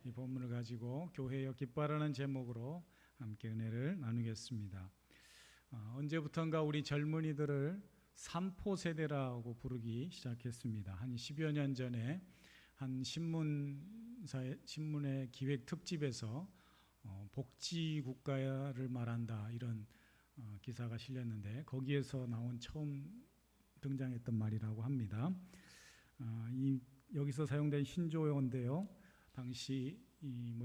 이 본문을 가지고 교회여 기뻐하라는 제목으로 함께 은혜를 나누겠습니다. 언제부턴가 우리 젊은이들을 삼포 세대라고 부르기 시작했습니다. 한 10여 년 전에 한 신문의 기획 특집에서 복지 국가를 말한다 이런 기사가 실렸는데 거기에서 나온 처음 등장했던 말이라고 합니다. 여기서 사용된 신조어인데요. 당시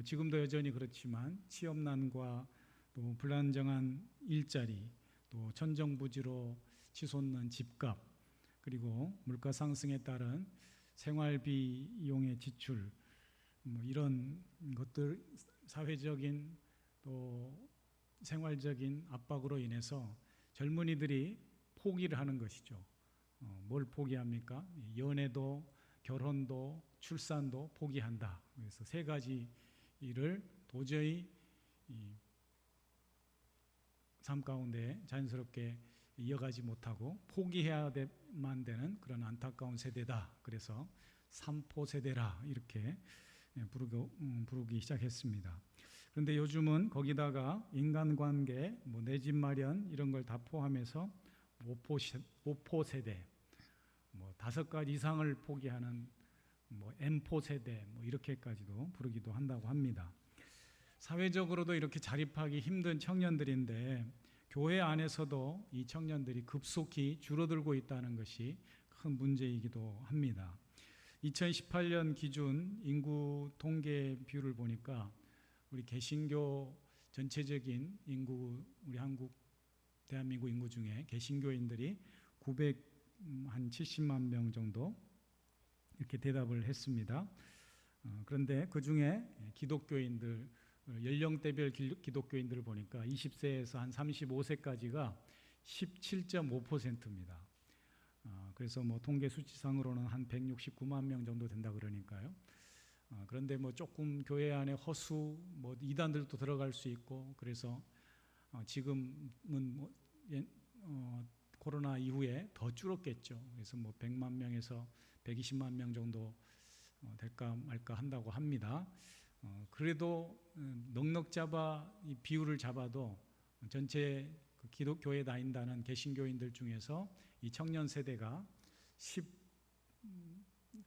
지금도 여전히 그렇지만 취업난과 또 불안정한 일자리, 또 천정부지로 치솟는 집값, 그리고 물가 상승에 따른 생활비 이용의 지출, 이런 것들 사회적인 또 생활적인 압박으로 인해서 젊은이들이 포기를 하는 것이죠. 뭘 포기합니까? 연애도, 결혼도, 출산도 포기한다. 그래서 세 가지 일을 도저히 삶 가운데 자연스럽게 이어가지 못하고 포기해야만 되는 그런 안타까운 세대다. 그래서 삼포 세대라 이렇게 부르기 시작했습니다. 그런데 요즘은 거기다가 인간관계, 내 집 마련 이런 걸 다 포함해서 오포 세대, 5가지 이상을 포기하는 M포 세대 이렇게까지도 부르기도 한다고 합니다. 사회적으로도 이렇게 자립하기 힘든 청년들인데 교회 안에서도 이 청년들이 급속히 줄어들고 있다는 것이 큰 문제이기도 합니다. 2018년 기준 인구 통계 비율을 보니까 우리 개신교 전체적인 인구, 우리 대한민국 인구 중에 개신교인들이 970만 명 정도 이렇게 대답을 했습니다. 그런데 그 중에 기독교인들, 연령대별 기독교인들을 보니까 20세에서 한 35세까지가 17.5%입니다. 그래서 통계 수치상으로는 한 169만 명 정도 된다 그러니까요. 그런데 조금 교회 안에 허수, 이단들도 들어갈 수 있고, 그래서 지금은 코로나 이후에 더 줄었겠죠. 그래서 100만 명에서 120만 명 정도 될까 말까 한다고 합니다. 그래도 넉넉 잡아 이 비율을 잡아도 전체 기독교에 다닌다는 개신교인들 중에서 이 청년 세대가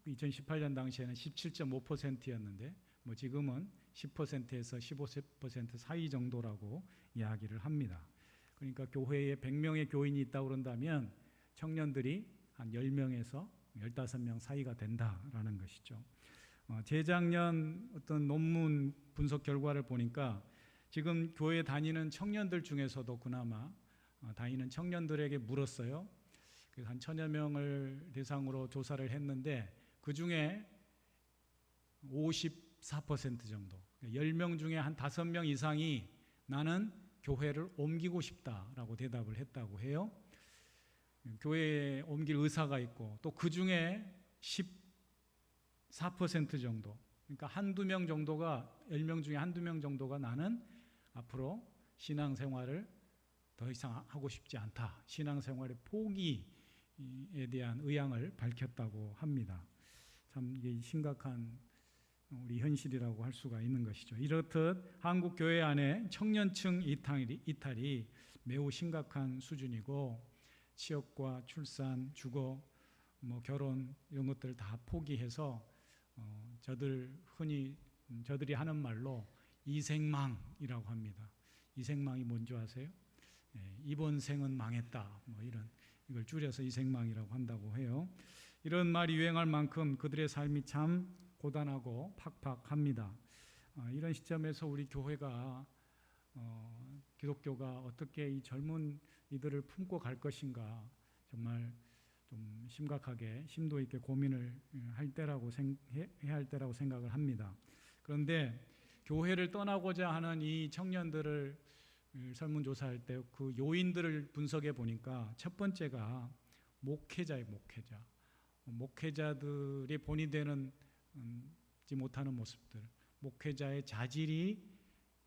2018년 당시에는 17.5%였는데 지금은 10%에서 15% 사이 정도라고 이야기를 합니다. 그러니까 교회에 100명의 교인이 있다고 그런다면 청년들이 한 10명에서 15명 사이가 된다라는 것이죠. 재작년 어떤 논문 분석 결과를 보니까 지금 교회 다니는 청년들 중에서도 그나마 다니는 청년들에게 물었어요. 그래서 한 1000여 명을 대상으로 조사를 했는데 그 중에 54% 정도, 10명 중에 한 5명 이상이 나는 교회를 옮기고 싶다라고 대답을 했다고 해요. 교회에 옮길 의사가 있고 또 그 중에 14% 정도, 그러니까 한두 명 정도가, 10명 중에 한두 명 정도가 나는 앞으로 신앙생활을 더 이상 하고 싶지 않다, 신앙생활의 포기에 대한 의향을 밝혔다고 합니다. 참 이게 심각한 우리 현실이라고 할 수가 있는 것이죠. 이렇듯 한국 교회 안에 청년층 이탈이 매우 심각한 수준이고 취업과 출산, 주거, 결혼 이런 것들을 다 포기해서 저들이 하는 말로 이생망이라고 합니다. 이생망이 뭔지 아세요? 이번 생은 망했다, 이걸 줄여서 이생망이라고 한다고 해요. 이런 말이 유행할 만큼 그들의 삶이 참 고단하고 팍팍합니다. 이런 시점에서 우리 교회가 기독교가 어떻게 이 젊은 이들을 품고 갈 것인가 정말 좀 심각하게 심도 있게 고민을 해야 할 때라고 생각을 합니다. 그런데 교회를 떠나고자 하는 이 청년들을 설문조사할 때 그 요인들을 분석해 보니까 첫 번째가 목회자예요. 목회자들이 본이 되는 못하는 모습들, 목회자의 자질이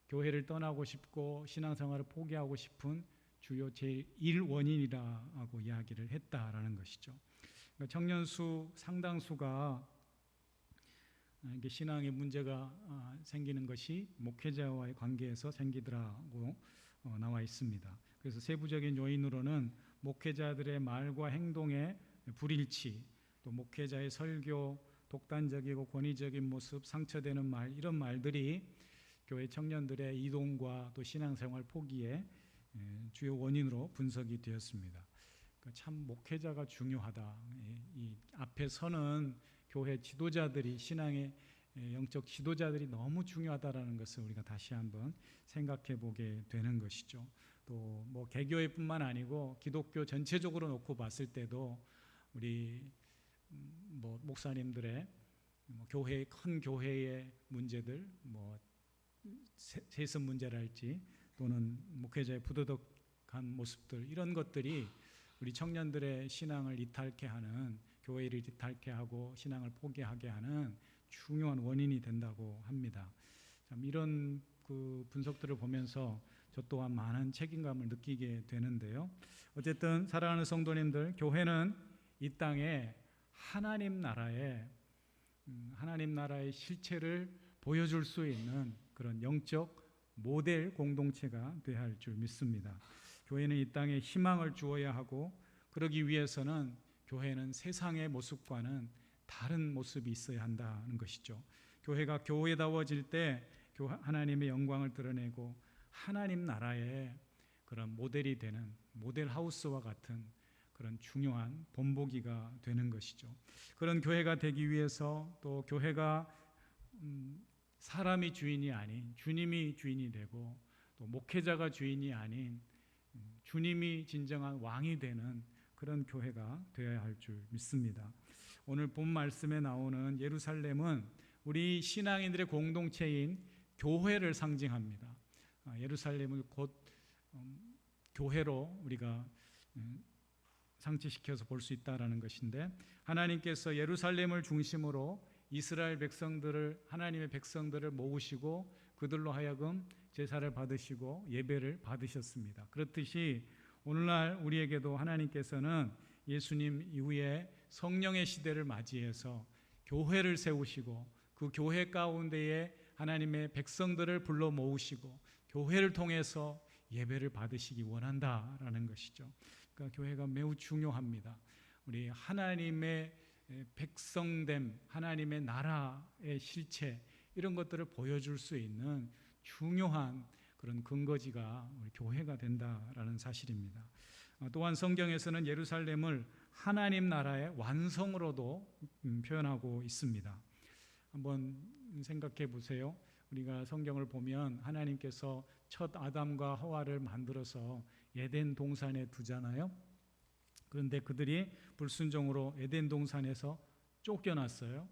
교회를 떠나고 싶고 신앙생활을 포기하고 싶은 주요 제1원인이라고 이야기를 했다라는 것이죠. 그러니까 청년 수 상당수가 이게 신앙의 문제가 생기는 것이 목회자와의 관계에서 생기더라고 나와 있습니다. 그래서 세부적인 요인으로는 목회자들의 말과 행동의 불일치, 또 목회자의 설교, 독단적이고 권위적인 모습, 상처되는 말, 이런 말들이 교회 청년들의 이동과 또 신앙생활 포기의 주요 원인으로 분석이 되었습니다. 그러니까 참 목회자가 중요하다. 이 앞에 서는 교회 지도자들이, 신앙의 영적 지도자들이 너무 중요하다라는 것을 우리가 다시 한번 생각해 보게 되는 것이죠. 또 뭐 개교회뿐만 아니고 기독교 전체적으로 놓고 봤을 때도 우리 뭐 목사님들의 교회, 큰 교회의 문제들, 뭐 세습 문제랄지 또는 목회자의 부도덕한 모습들, 이런 것들이 우리 청년들의 신앙을 이탈케 하는, 교회를 이탈케 하고 신앙을 포기하게 하는 중요한 원인이 된다고 합니다. 참 이런 그 분석들을 보면서 저 또한 많은 책임감을 느끼게 되는데요. 어쨌든 사랑하는 성도님들, 교회는 이 땅에 하나님 나라의 실체를 보여줄 수 있는 그런 영적 모델 공동체가 되어야 할 줄 믿습니다. 교회는 이 땅에 희망을 주어야 하고, 그러기 위해서는 교회는 세상의 모습과는 다른 모습이 있어야 한다는 것이죠. 교회가 교회다워질 때 하나님의 영광을 드러내고 하나님 나라의 그런 모델이 되는, 모델 하우스와 같은 그런 중요한 본보기가 되는 것이죠. 그런 교회가 되기 위해서, 또 교회가 사람이 주인이 아닌 주님이 주인이 되고, 또 목회자가 주인이 아닌 주님이 진정한 왕이 되는 그런 교회가 되어야 할 줄 믿습니다. 오늘 본 말씀에 나오는 예루살렘은 우리 신앙인들의 공동체인 교회를 상징합니다. 예루살렘을 곧 교회로 우리가 상치시켜서 볼 수 있다라는 것인데, 하나님께서 예루살렘을 중심으로 이스라엘 백성들을, 하나님의 백성들을 모으시고 그들로 하여금 제사를 받으시고 예배를 받으셨습니다. 그렇듯이 오늘날 우리에게도 하나님께서는 예수님 이후에 성령의 시대를 맞이해서 교회를 세우시고, 그 교회 가운데에 하나님의 백성들을 불러 모으시고 교회를 통해서 예배를 받으시기 원한다라는 것이죠. 그러니까 교회가 매우 중요합니다. 우리 하나님의 백성됨, 하나님의 나라의 실체, 이런 것들을 보여줄 수 있는 중요한 그런 근거지가 우리 교회가 된다라는 사실입니다. 또한 성경에서는 예루살렘을 하나님 나라의 완성으로도 표현하고 있습니다. 한번 생각해 보세요. 우리가 성경을 보면 하나님께서 첫 아담과 하와를 만들어서 에덴 동산에 두잖아요. 그런데 그들이 불순종으로 에덴 동산에서 쫓겨났어요.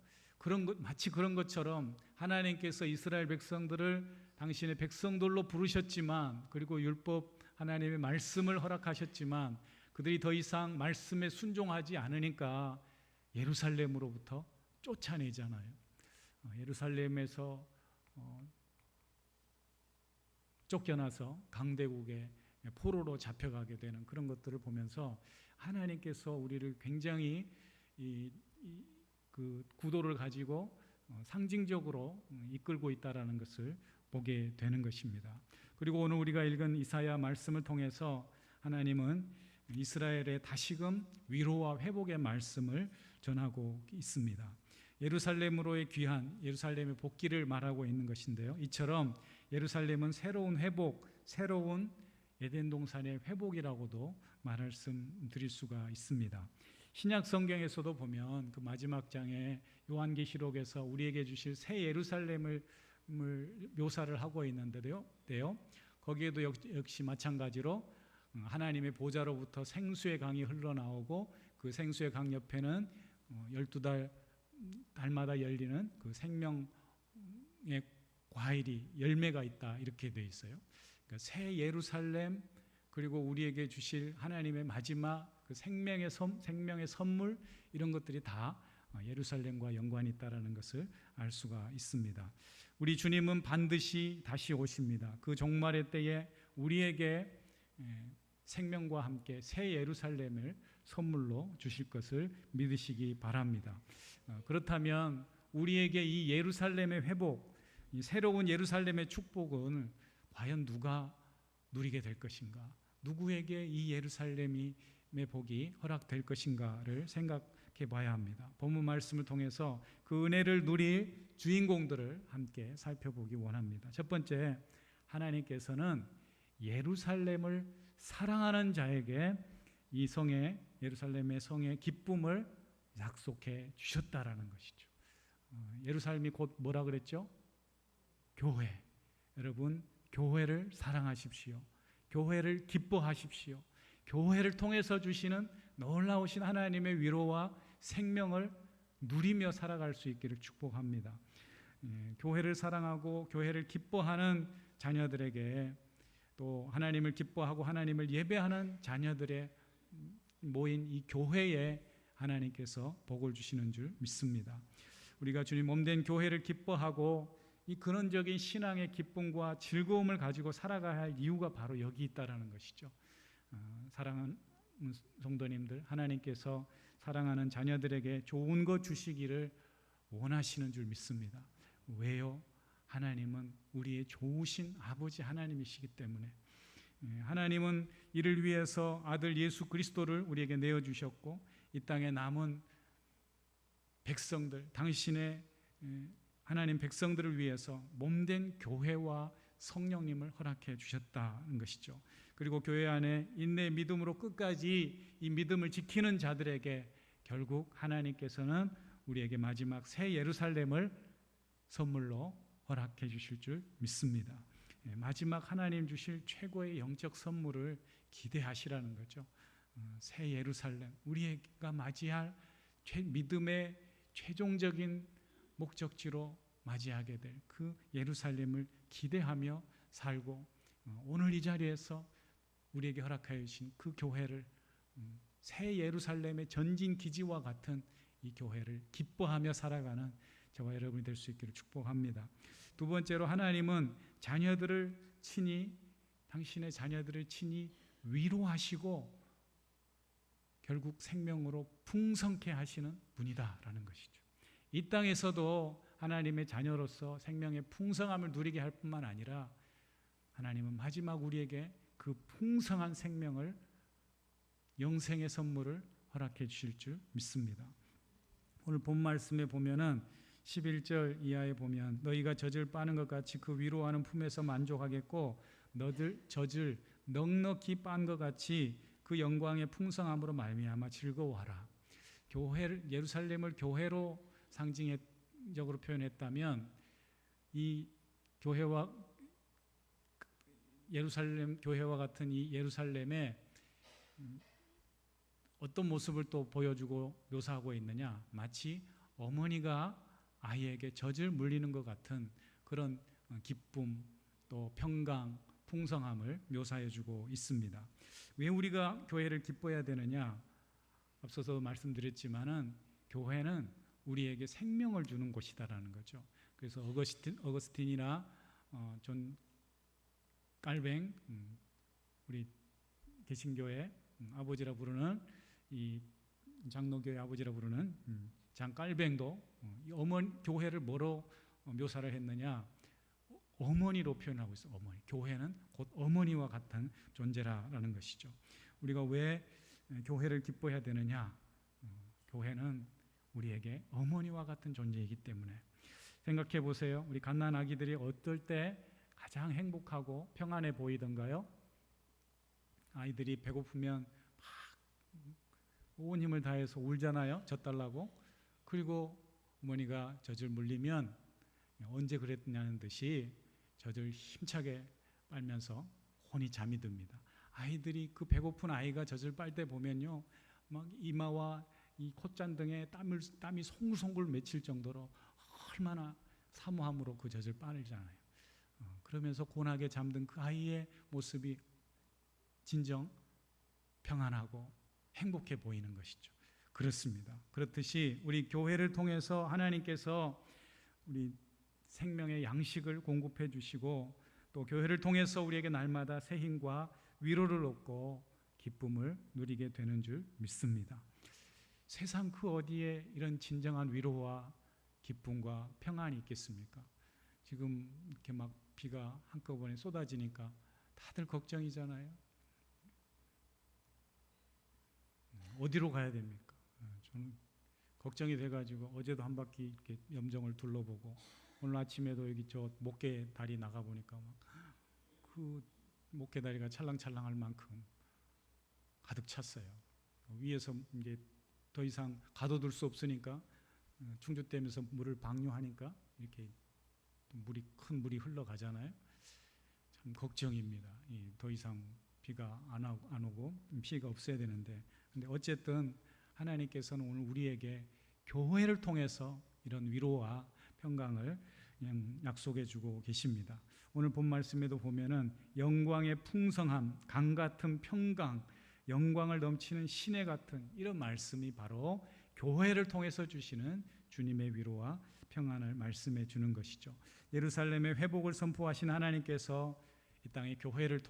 마치 그런 것처럼 하나님께서 이스라엘 백성들을 당신의 백성들로 부르셨지만, 그리고 율법 하나님의 말씀을 허락하셨지만 그들이 더 이상 말씀에 순종하지 않으니까 예루살렘으로부터 쫓아내잖아요. 예루살렘에서 쫓겨나서 강대국의 포로로 잡혀가게 되는 그런 것들을 보면서 하나님께서 우리를 굉장히 그 구도를 가지고 상징적으로 이끌고 있다라는 것을 보게 되는 것입니다. 그리고 오늘 우리가 읽은 이사야 말씀을 통해서 하나님은 이스라엘의 다시금 위로와 회복의 말씀을 전하고 있습니다. 예루살렘으로의 귀환, 예루살렘의 복귀를 말하고 있는 것인데요. 이처럼 예루살렘은 새로운 회복, 새로운 에덴 동산의 회복이라고도 말씀드릴 수가 있습니다. 신약 성경에서도 보면 그 마지막 장에 요한계시록에서 우리에게 주실 새 예루살렘을 묘사를 하고 있는데요. 거기에도 역시 마찬가지로 하나님의 보좌로부터 생수의 강이 흘러나오고, 그 생수의 강 옆에는 12달마다 열리는 그 생명의 과일이, 열매가 있다, 이렇게 되어 있어요. 그러니까 새 예루살렘, 그리고 우리에게 주실 하나님의 마지막 그 생명의 선물, 이런 것들이 다 예루살렘과 연관이 있다라는 것을 알 수가 있습니다. 우리 주님은 반드시 다시 오십니다. 그 종말의 때에 우리에게 생명과 함께 새 예루살렘을 선물로 주실 것을 믿으시기 바랍니다. 그렇다면 우리에게 이 예루살렘의 회복, 이 새로운 예루살렘의 축복은 과연 누가 누리게 될 것인가? 누구에게 이 예루살렘의 복이 허락될 것인가를 생각해 봐야 합니다. 본문 말씀을 통해서 그 은혜를 누릴 주인공들을 함께 살펴보기 원합니다. 첫 번째, 하나님께서는 예루살렘을 사랑하는 자에게 이 성의 예루살렘의 성의 기쁨을 약속해 주셨다라는 것이죠. 예루살렘이 곧 뭐라 그랬죠? 교회. 여러분, 교회를 사랑하십시오. 교회를 기뻐하십시오. 교회를 통해서 주시는 놀라우신 하나님의 위로와 생명을 누리며 살아갈 수 있기를 축복합니다. 교회를 사랑하고 교회를 기뻐하는 자녀들에게, 또 하나님을 기뻐하고 하나님을 예배하는 자녀들의 모인 이 교회에 하나님께서 복을 주시는 줄 믿습니다. 우리가 주님 몸된 교회를 기뻐하고 이 근원적인 신앙의 기쁨과 즐거움을 가지고 살아가야 할 이유가 바로 여기 있다라는 것이죠. 사랑하는 성도님들, 하나님께서 사랑하는 자녀들에게 좋은 것 주시기를 원하시는 줄 믿습니다. 왜요? 하나님은 우리의 좋으신 아버지 하나님이시기 때문에. 하나님은 이를 위해서 아들 예수 그리스도를 우리에게 내어주셨고, 이 땅에 남은 백성들, 당신의 하나님 백성들을 위해서 몸된 교회와 성령님을 허락해 주셨다는 것이죠. 그리고 교회 안에 인내 믿음으로 끝까지 이 믿음을 지키는 자들에게 결국 하나님께서는 우리에게 마지막 새 예루살렘을 선물로 허락해 주실 줄 믿습니다. 마지막 하나님 주실 최고의 영적 선물을 기대하시라는 거죠. 새 예루살렘, 우리가 맞이할 믿음의 최종적인 목적지로 맞이하게 될 그 예루살렘을 기대하며 살고, 오늘 이 자리에서 우리에게 허락하여 주신 그 교회를, 새 예루살렘의 전진 기지와 같은 이 교회를 기뻐하며 살아가는 저와 여러분이 될 수 있기를 축복합니다. 두 번째로, 하나님은 당신의 자녀들을 친히 위로하시고 결국 생명으로 풍성케 하시는 분이다라는 것이죠. 이 땅에서도 하나님의 자녀로서 생명의 풍성함을 누리게 할 뿐만 아니라 하나님은 마지막 우리에게 그 풍성한 생명을, 영생의 선물을 허락해 주실 줄 믿습니다. 오늘 본 말씀에 보면은 11절 이하에 보면, 너희가 젖을 빠는 것 같이 그 위로하는 품에서 만족하겠고, 너들 젖을 넉넉히 빤 것 같이 그 영광의 풍성함으로 말미암아 즐거워하라. 예루살렘을 교회로 상징적으로 표현했다면, 이 교회와 예루살렘 교회와 같은 이 예루살렘에 어떤 모습을 또 보여주고 묘사하고 있느냐? 마치 어머니가 아이에게 젖을 물리는 것 같은 그런 기쁨, 또 평강, 풍성함을 묘사해주고 있습니다. 왜 우리가 교회를 기뻐해야 되느냐? 앞서서 말씀드렸지만은 교회는 우리에게 생명을 주는 곳이다라는 거죠. 그래서 어거스틴이나 존 깔뱅, 우리 개신교의 아버지라 부르는, 이 장로교의 아버지라 부르는 장 깔뱅도 교회를 뭐로 묘사를 했느냐? 어머니로 표현하고 있어요. 어머니. 교회는 곧 어머니와 같은 존재라는 것이죠. 우리가 왜 교회를 기뻐해야 되느냐? 교회는 우리에게 어머니와 같은 존재이기 때문에. 생각해 보세요. 우리 갓난 아기들이 어떨 때 가장 행복하고 평안해 보이던가요? 아이들이 배고프면 막 온 힘을 다해서 울잖아요. 젖 달라고. 그리고 어머니가 젖을 물리면 언제 그랬냐는 듯이 젖을 힘차게 빨면서 혼이 잠이 듭니다. 아이들이, 그 배고픈 아이가 젖을 빨 때 보면요, 막 이마와 이 콧잔 등에 땀이 송글송글 맺힐 정도로 얼마나 사모함으로 그 젖을 빨잖아요. 그러면서 고나게 잠든 그 아이의 모습이 진정 평안하고 행복해 보이는 것이죠. 그렇습니다. 그렇듯이 우리 교회를 통해서 하나님께서 우리 생명의 양식을 공급해 주시고, 또 교회를 통해서 우리에게 날마다 새 힘과 위로를 얻고 기쁨을 누리게 되는 줄 믿습니다. 세상 그 어디에 이런 진정한 위로와 기쁨과 평안이 있겠습니까? 지금 이렇게 막 비가 한꺼번에 쏟아지니까 다들 걱정이잖아요. 어디로 가야 됩니까? 저는 걱정이 돼가지고 어제도 한 바퀴 이렇게 염정을 둘러보고 오늘 아침에도 여기 저 목계 다리 나가 보니까 막 그 목계 다리가 찰랑찰랑할 만큼 가득 찼어요. 위에서 이제 더 이상 가둬둘 수 없으니까 충주댐에서 물을 방류하니까 이렇게 큰 물이 흘러가잖아요. 참 걱정입니다. 더 이상 비가 안 오고 피해가 없어야 되는데, 근데 어쨌든 하나님께서는 오늘 우리에게 교회를 통해서 이런 위로와 평강을 그냥 약속해 주고 계십니다. 오늘 본 말씀에도 보면은 영광의 풍성함, 강 같은 평강, 영광을 넘치는 시내 같은 이런 말씀이 바로 교회를 통해서 주시는 주님의 위로와 평안을 말씀해 주는 것이죠. 예루살렘의 회복을 선포하신 하나님께서 이 땅의 교회들을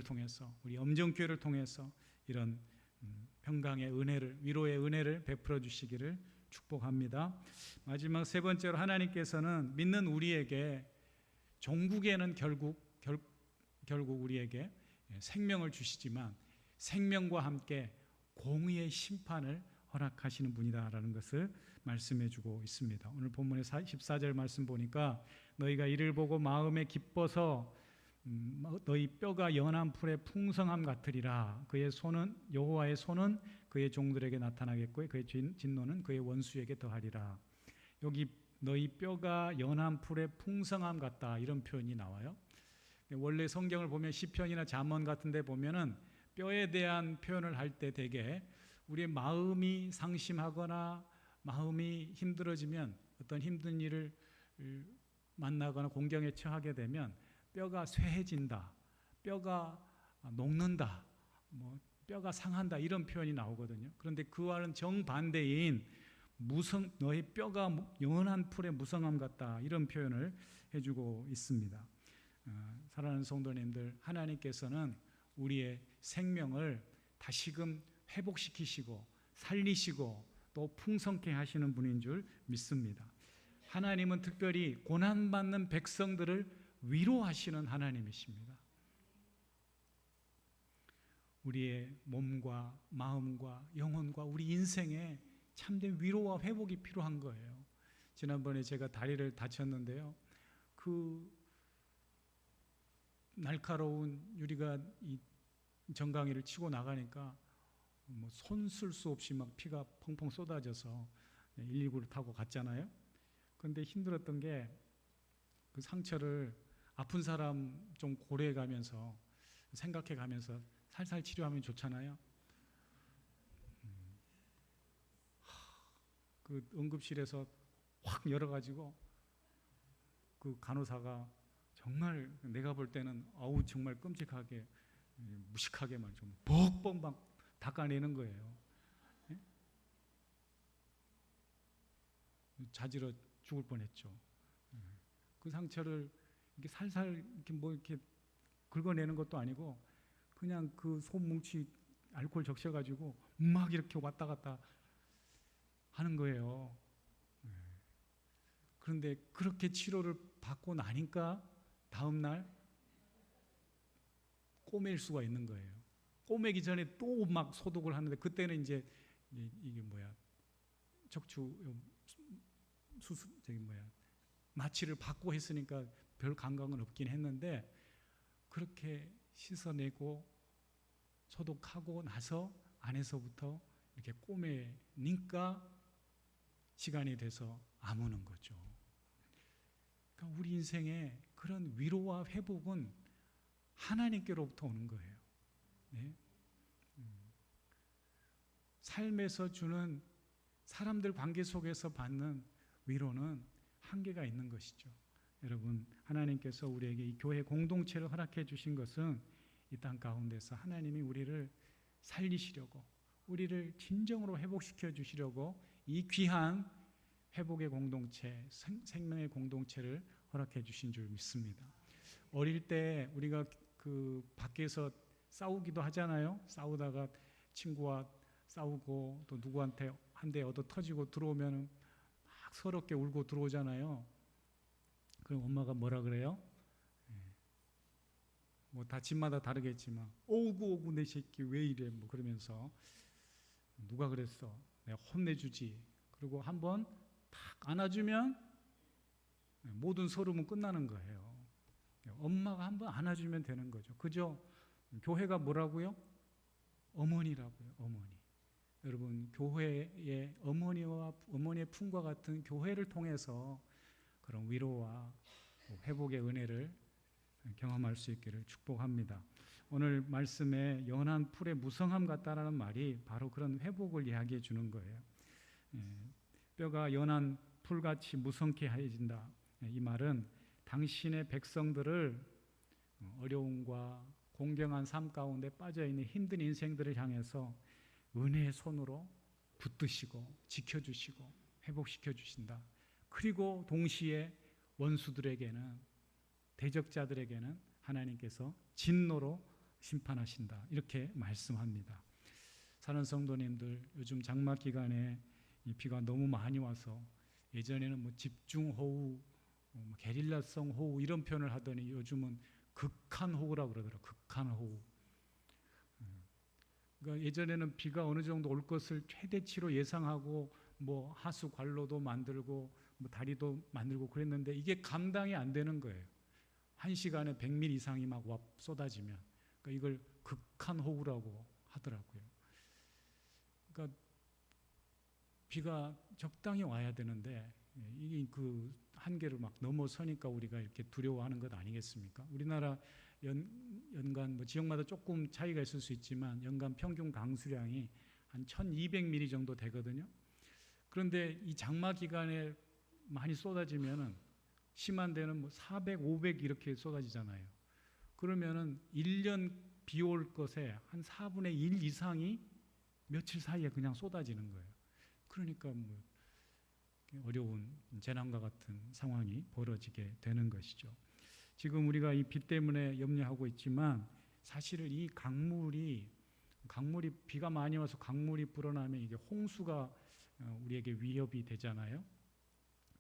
통해서 우리 엄정교회를 통해서 이런 평강의 은혜를, 위로의 은혜를 베풀어 주시기를 축복합니다. 마지막 세 번째로 하나님께서는 믿는 우리에게 종국에는 결국 우리에게 생명을 주시지만 생명과 함께 공의의 심판을 허락하시는 분이다라는 것을 말씀해 주고 있습니다. 오늘 본문의 14절 말씀 보니까 너희가 이를 보고 마음에 기뻐서 너희 뼈가 연한 풀의 풍성함 같으리라. 그의 손은 여호와의 손은 그의 종들에게 나타나겠고 그의 진노는 그의 원수에게 더하리라. 여기 너희 뼈가 연한 풀의 풍성함 같다 이런 표현이 나와요. 원래 성경을 보면 시편이나 잠언 같은 데 보면은 뼈에 대한 표현을 할 때 대개 우리의 마음이 상심하거나 마음이 힘들어지면 어떤 힘든 일을 만나거나 공경에 처하게 되면 뼈가 쇠해진다, 뼈가 녹는다, 뼈가 상한다 이런 표현이 나오거든요. 그런데 그와는 정반대인 너희 뼈가 연한 풀의 무성함 같다 이런 표현을 해주고 있습니다. 사랑하는 성도님들, 하나님께서는 우리의 생명을 다시금 회복시키시고 살리시고 또 풍성케 하시는 분인 줄 믿습니다. 하나님은 특별히 고난받는 백성들을 위로하시는 하나님이십니다. 우리의 몸과 마음과 영혼과 우리 인생에 참된 위로와 회복이 필요한 거예요. 지난번에 제가 다리를 다쳤는데요. 그 날카로운 유리가 이 정강이를 치고 나가니까 손 쓸 수 없이 막 피가 펑펑 쏟아져서 119를 타고 갔잖아요. 그런데 힘들었던 게 그 상처를 아픈 사람 좀 고려해 가면서 생각해 가면서 살살 치료하면 좋잖아요. 그 응급실에서 확 열어가지고 그 간호사가 정말 내가 볼 때는 정말 끔찍하게 무식하게만 좀 벅벅 막 닦아내는 거예요. 예? 자지러 죽을 뻔했죠. 그 상처를 이렇게 살살 이렇게 긁어내는 것도 아니고 그냥 그 손뭉치 알코올 적셔가지고 막 이렇게 왔다 갔다 하는 거예요. 그런데 그렇게 치료를 받고 나니까 다음 날 꼬맬 수가 있는 거예요. 꼬매기 전에 또 막 소독을 하는데 그때는 이제 이게 척추 수술 마취를 받고 했으니까 별 감각은 없긴 했는데 그렇게 씻어내고 소독하고 나서 안에서부터 이렇게 꼬매니까 시간이 돼서 아무는 거죠. 그러니까 우리 인생에 그런 위로와 회복은 하나님께로부터 오는 거예요. 네? 삶에서 주는 사람들 관계 속에서 받는 위로는 한계가 있는 것이죠. 여러분, 하나님께서 우리에게 이 교회 공동체를 허락해 주신 것은 이 땅 가운데서 하나님이 우리를 살리시려고, 우리를 진정으로 회복시켜 주시려고 이 귀한 회복의 공동체, 생명의 공동체를 허락해 주신 줄 믿습니다. 어릴 때 우리가 그 밖에서 싸우기도 하잖아요. 싸우다가 친구와 싸우고 또 누구한테 한 대 얻어 터지고 들어오면 막 서럽게 울고 들어오잖아요. 그럼 엄마가 뭐라 그래요? 뭐 다 집마다 다르겠지만 오구 내 새끼 왜 이래 뭐 그러면서 누가 그랬어? 내가 혼내주지. 그리고 한번 탁 안아주면 모든 서름은 끝나는 거예요. 엄마가 한번 안아주면 되는 거죠. 그죠? 교회가 뭐라고요? 어머니라고요. 어머니. 여러분 교회의 어머니의 품과 같은 교회를 통해서 그런 위로와 회복의 은혜를 경험할 수 있기를 축복합니다. 오늘 말씀에 연한 풀의 무성함 같다라는 말이 바로 그런 회복을 이야기해 주는 거예요. 뼈가 연한 풀같이 무성케 해진다. 이 말은 당신의 백성들을 어려움과 공경한 삶 가운데 빠져있는 힘든 인생들을 향해서 은혜의 손으로 붙드시고 지켜주시고 회복시켜 주신다. 그리고 동시에 원수들에게는 대적자들에게는 하나님께서 진노로 심판하신다. 이렇게 말씀합니다. 사는 성도님들 요즘 장막 기간에 비가 너무 많이 와서 예전에는 뭐 집중호우, 게릴라성 호우 이런 표현을 하더니 요즘은 극한호우라고 그러더라고요. 극한호우. 그러니까 예전에는 비가 어느 정도 올 것을 최대치로 예상하고 뭐 하수 관로도 만들고 뭐 다리도 만들고 그랬는데 이게 감당이 안 되는 거예요. 1시간에 100mm 이상이 막 쏟아지면 그러니까 이걸 극한호우라고 하더라고요. 그러니까 비가 적당히 와야 되는데 이게 그 한계를 막 넘어서니까 우리가 이렇게 두려워하는 것 아니겠습니까? 우리나라 연간 뭐 지역마다 조금 차이가 있을 수 있지만 연간 평균 강수량이 한 1200mm 정도 되거든요. 그런데 이 장마 기간에 많이 쏟아지면은 심한 데는 뭐 400, 500 이렇게 쏟아지잖아요. 그러면은 1년 비 올 것에 한 4분의 1 이상이 며칠 사이에 그냥 쏟아지는 거예요. 그러니까 뭐 어려운 재난과 같은 상황이 벌어지게 되는 것이죠. 지금 우리가 이 비 때문에 염려하고 있지만 사실은 이 강물이 비가 많이 와서 강물이 불어나면 이게 홍수가 우리에게 위협이 되잖아요.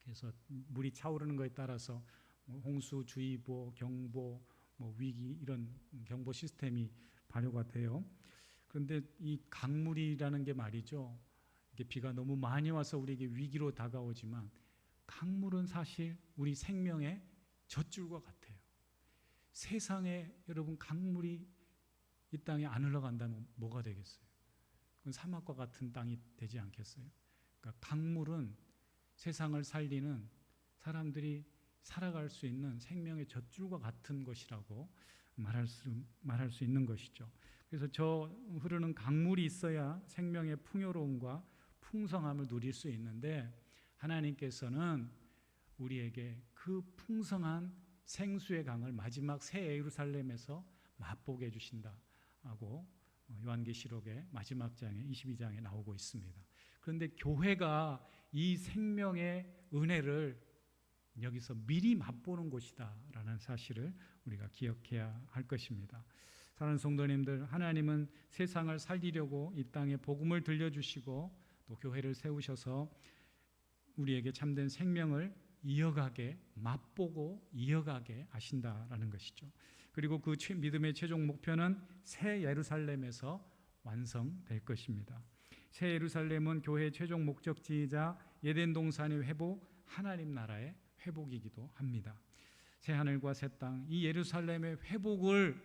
그래서 물이 차오르는 것에 따라서 홍수주의보, 경보, 위기 이런 경보 시스템이 발효가 돼요. 그런데 이 강물이라는 게 말이죠. 이게 비가 너무 많이 와서 우리에게 위기로 다가오지만 강물은 사실 우리 생명의 젖줄과 같아요. 세상에 여러분 강물이 이 땅에 안 흘러간다면 뭐가 되겠어요? 그건 사막과 같은 땅이 되지 않겠어요? 그러니까 강물은 세상을 살리는 사람들이 살아갈 수 있는 생명의 젖줄과 같은 것이라고 말할 수 있는 것이죠. 그래서 저 흐르는 강물이 있어야 생명의 풍요로움과 풍성함을 누릴 수 있는데 하나님께서는 우리에게 그 풍성한 생수의 강을 마지막 새 예루살렘에서 맛보게 해주신다고 요한계시록의 마지막 장에 22장에 나오고 있습니다. 그런데 교회가 이 생명의 은혜를 여기서 미리 맛보는 곳이다라는 사실을 우리가 기억해야 할 것입니다. 사랑하는 성도님들, 하나님은 세상을 살리려고 이 땅에 복음을 들려주시고 또 교회를 세우셔서 우리에게 참된 생명을 이어가게 맛보고 이어가게 하신다라는 것이죠. 그리고 그 믿음의 최종 목표는 새 예루살렘에서 완성될 것입니다. 새 예루살렘은 교회의 최종 목적지이자 에덴 동산의 회복, 하나님 나라의 회복이기도 합니다. 새 하늘과 새 땅, 이 예루살렘의 회복을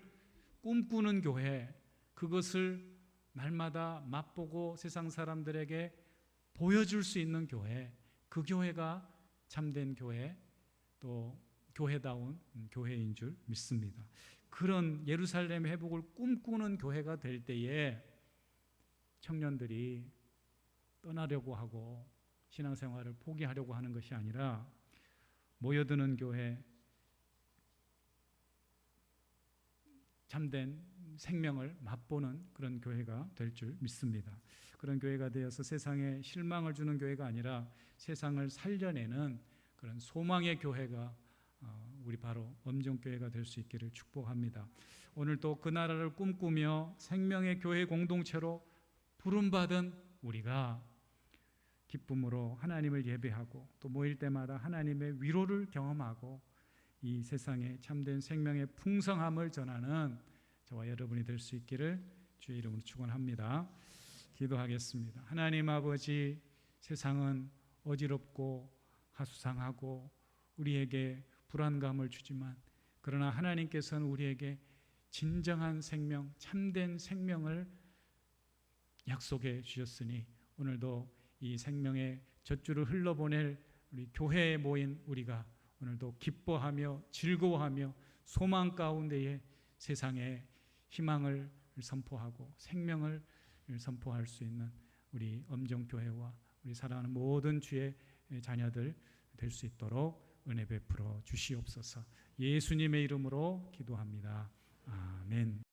꿈꾸는 교회, 그것을 날마다 맛보고 세상 사람들에게 보여줄 수 있는 교회, 그 교회가 참된 교회, 또 교회다운 교회인 줄 믿습니다. 그런 예루살렘 회복을 꿈꾸는 교회가 될 때에 청년들이 떠나려고 하고 신앙생활을 포기하려고 하는 것이 아니라 모여드는 교회, 참된 생명을 맛보는 그런 교회가 될 줄 믿습니다. 그런 교회가 되어서 세상에 실망을 주는 교회가 아니라 세상을 살려내는 그런 소망의 교회가 우리 바로 엄정교회가 될 수 있기를 축복합니다. 오늘도 그 나라를 꿈꾸며 생명의 교회 공동체로 부름받은 우리가 기쁨으로 하나님을 예배하고 또 모일 때마다 하나님의 위로를 경험하고 이 세상에 참된 생명의 풍성함을 전하는 저와 여러분이 될 수 있기를 주의 이름으로 축원합니다. 기도하겠습니다. 하나님 아버지, 세상은 어지럽고 하수상하고 우리에게 불안감을 주지만 그러나 하나님께서는 우리에게 진정한 생명, 참된 생명을 약속해 주셨으니 오늘도 이 생명의 젖줄을 흘러보낼 우리 교회에 모인 우리가 오늘도 기뻐하며 즐거워하며 소망 가운데에 세상에 희망을 선포하고 생명을 선포할 수 있는 우리 엄정교회와 우리 사랑하는 모든 주의 자녀들 될 수 있도록 은혜 베풀어 주시옵소서. 예수님의 이름으로 기도합니다. 아멘.